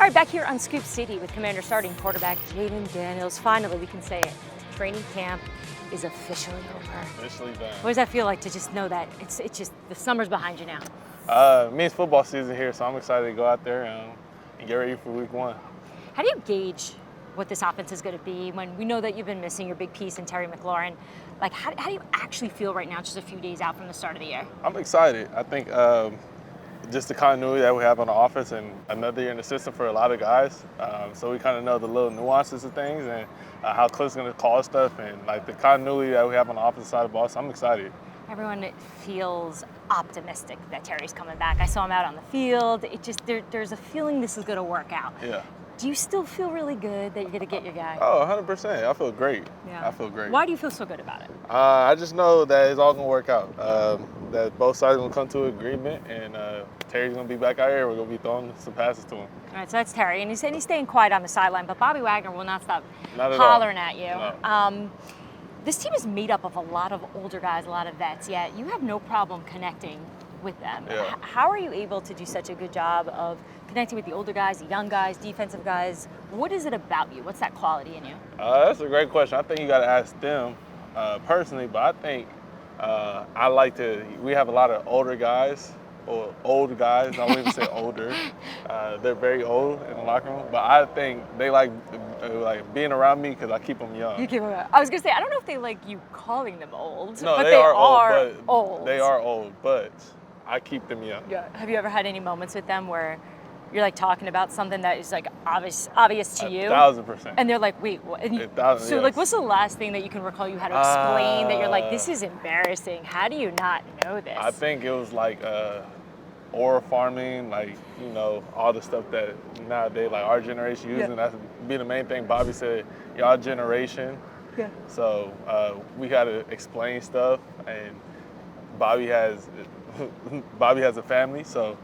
All right, back here on Scoop City with Commander starting quarterback Jayden Daniels. Finally, we can say it. Training camp is officially over. Officially done. What does that feel like to just know that it's just the summer's behind you now? It means football season here, so I'm excited to go out there and get ready for week 1. How do you gauge what this offense is going to be when we know that you've been missing your big piece in Terry McLaurin? Like, how do you actually feel right now, just a few days out from the start of the year? I'm excited. I think just the continuity that we have on the offense and another year in the system for a lot of guys. So we kind of know the little nuances of things and how Kliff's going to call stuff and like the continuity that we have on the offensive side of the ball. So I'm excited. Everyone feels optimistic that Terry's coming back. I saw him out on the field. It just there's a feeling this is going to work out. Yeah. Do you still feel really good that you're going to get your guy? Oh, 100%. I feel great. Yeah. I feel great. Why do you feel so good about it? I just know that it's all going to work out. That both sides are going to come to an agreement, and Terry's going to be back out here. We're going to be throwing some passes to him. All right, so that's Terry, and he's staying quiet on the sideline, but Bobby Wagner will not stop Not at hollering all. at you. No. This team is made up of a lot of older guys, a lot of vets, yet you have no problem connecting with them. Yeah. How are you able to do such a good job of connecting with the older guys, the young guys, defensive guys? What is it about you? What's that quality in you? That's a great question. I think you got to ask them personally, but I think we have a lot of older guys, or old guys, I won't even say older. They're very old in the locker room, but I think they like being around me because I keep them young. You keep them young. I was going to say, I don't know if they like you calling them old, No, but they are old. old. They are old, but I keep them young. Yeah. Have you ever had any moments with them where you're like talking about something that is like obvious to you? 1,000%. And they're like, wait, what? And yes. like, what's the last thing that you can recall you had to explain that you're like, this is embarrassing. How do you not know this? I think it was like oral farming, like, you know, all the stuff that nowadays, like our generation using. Yeah. That's be the main thing. Bobby said, y'all generation. Yeah. So we got to explain stuff, and Bobby has a family, so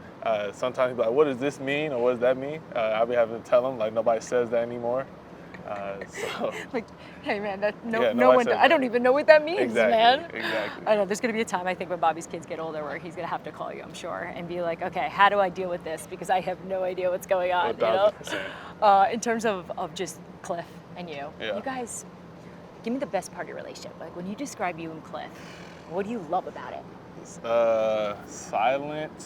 sometimes he's like, what does this mean, or what does that mean? I'll be having to tell him, like, nobody says that anymore. Like, hey man, I don't even know what that means, exactly, man. Exactly. I know there's gonna be a time, I think, when Bobby's kids get older where he's gonna have to call you, I'm sure, and be like, okay, how do I deal with this? Because I have no idea what's going on, 1,000%. In terms of just Kliff and you, Yeah. you guys, give me the best part of your relationship. Like, when you describe you and Kliff, what do you love about it? Silent.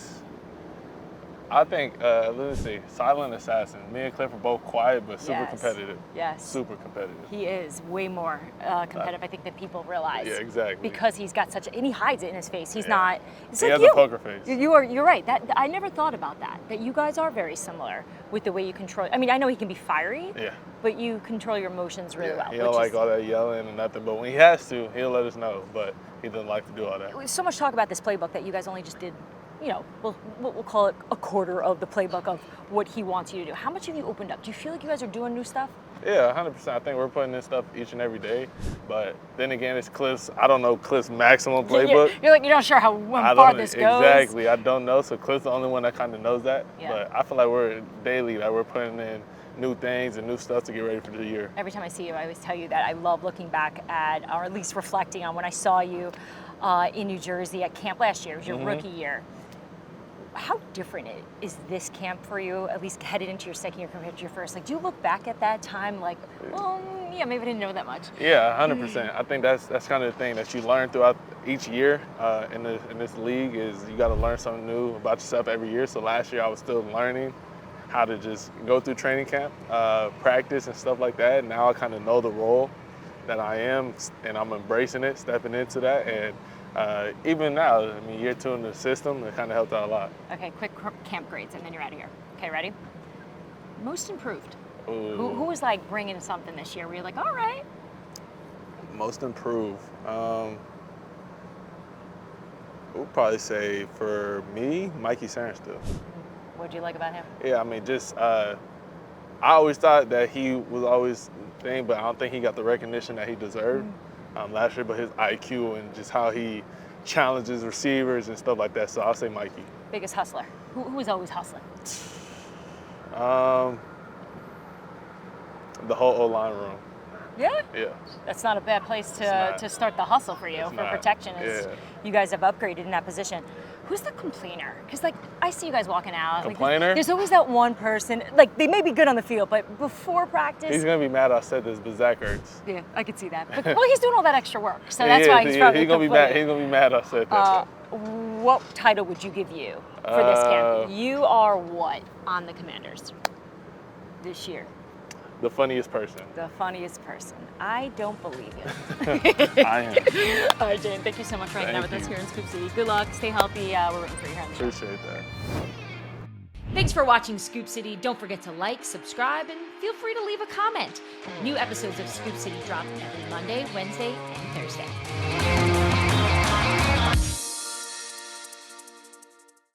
I think, let me see, silent assassin. Me and Kliff are both quiet, but super competitive. Yes. Super competitive. He is way more competitive, I think, than people realize. Yeah, exactly. Because he's got and he hides it in his face. He's Yeah. not. It's He like has you. a poker face. You're right. I never thought about that. That you guys are very similar with the way you control. I mean, I know he can be fiery. Yeah. But you control your emotions really well. He don't like all that yelling and nothing, but when he has to, he'll let us know. But he doesn't like to do all that. There's so much talk about this playbook that you guys only just did. You know, we'll call it a quarter of the playbook of what he wants you to do. How much have you opened up? Do you feel like you guys are doing new stuff? Yeah, 100%. I think we're putting in stuff each and every day. But then again, it's I don't know Kliff's maximum playbook. You're not sure how far this goes. Exactly. I don't know. So Kliff's the only one that kind of knows that. Yeah. But I feel like we're putting in new things and new stuff to get ready for the year. Every time I see you, I always tell you that I love looking back at, or at least reflecting on when I saw you in New Jersey at camp last year. It was your rookie year. How different is this camp for you, at least headed into your second year compared to your first? Like, do you look back at that time like, well, yeah, maybe I didn't know that much? Yeah, 100%. I think that's kind of the thing that you learn throughout each year in this league is you got to learn something new about yourself every year. So last year I was still learning how to just go through training camp, practice and stuff like that. Now I kind of know the role that I am, and I'm embracing it, stepping into that. And even now, I mean, year 2 in the system, it kind of helped out a lot. Okay, quick camp grades, and then you're out of here. Okay, ready? Most improved. Ooh. Who was like bringing something this year where you're like, all right? Most improved. We'll probably say for me, Mikey Sarenstill. What do you like about him? Yeah, I mean, just I always thought that he was always thing, but I don't think he got the recognition that he deserved last year. But his IQ and just how he challenges receivers and stuff like that. So I'll say Mikey. Biggest hustler. Who was always hustling? The whole O-line room. Yeah? Yeah. That's not a bad place to start the hustle for you, for protection. You guys have upgraded in that position. Who's the complainer? Because, like, I see you guys walking out. Complainer? Like, there's always that one person. Like, they may be good on the field, but before practice. He's gonna be mad I said this, but Zach Ertz. Yeah, I could see that. But, well, he's doing all that extra work, so that's why he's probably He's gonna be mad. He's gonna be mad I said that. What title would you give you for this camp? You are what on the Commanders this year? The funniest person. The funniest person. I don't believe it. I am. All right, Jayden, thank you so much for hanging out with us here in Scoop City. Good luck. Stay healthy. We're rooting for you here on the show. Appreciate that. Thanks for watching Scoop City. Don't forget to like, subscribe, and feel free to leave a comment. New episodes of Scoop City drop every Monday, Wednesday, and Thursday.